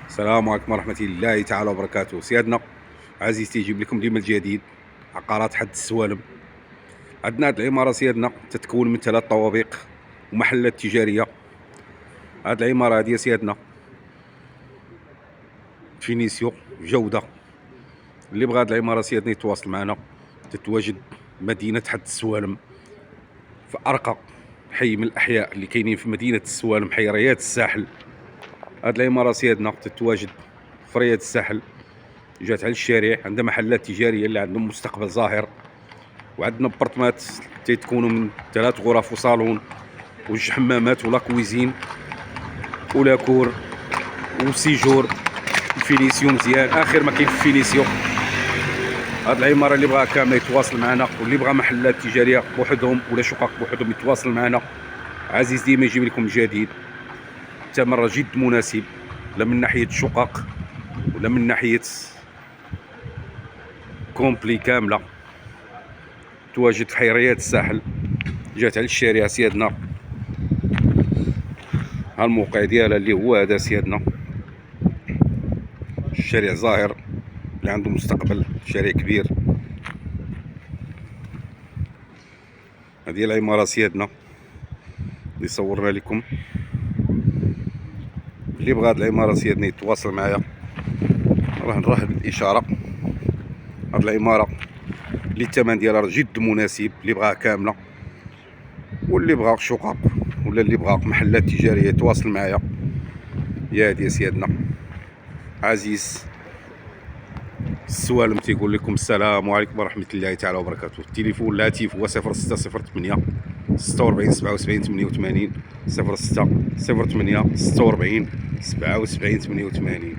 السلام عليكم ورحمة الله تعالى وبركاته. سيادنا عزيزتي يجيب لكم ديما الجديد. عقارات حد السوالم. عندنا هاد العمارة سيادنا تتكون من 3 طوابق ومحلات تجارية. هاد العمارة هادي سيادنا فينيسيو جودة. اللي بغى هاد العمارة سيادنا يتواصل معنا. تتواجد مدينة حد السوالم في أرقى حي من الأحياء اللي كاينين في مدينة السوالم، حي رياض الساحل. هاد العمارة سيادنا تتواجد في رياض الساحل، جات على الشارع. عندها محلات تجاريه اللي عندهم مستقبل ظاهر، وعندنا ابارتمات تيتكونوا من 3 غرف وصالون وجوج حمامات ولا كويزين ولا كور وسيجور. فينيسيو مزيان، اخر ما كاين في فينيسيو. هاد العماره اللي بغاها كامله يتواصل معنا، واللي بغى محلات تجاريه بوحدهم ولا شقق بوحدهم يتواصل معنا. عزيز ديما يجيب لكم جديد، الثمن جد مناسب، لا من ناحيه الشقق ولا من ناحيه كومبلي كامله. تواجد في حي رياض الساحل، جات على الشارع سيادنا. ها الموقع ديالها اللي هو هذا سيادنا، الشارع ظاهر اللي عنده مستقبل، شارع كبير. هذه العمارة سيادنا اللي صورنا لكم. اللي بغى هاد العمارة سيادنا يتواصل معايا، راه نروح بالاشاره. هاد العمارة اللي الثمن ديالها جد مناسب، اللي بغاها كامله واللي بغى شقق ولا اللي بغى محلات تجاريه يتواصل معايا. يا هادي سيادنا عزيز السوالم تيقول لكم السلام عليكم ورحمه الله تعالى وبركاته. التليفون الهاتف هو 0608 46 77 88 06 08 46 77 88.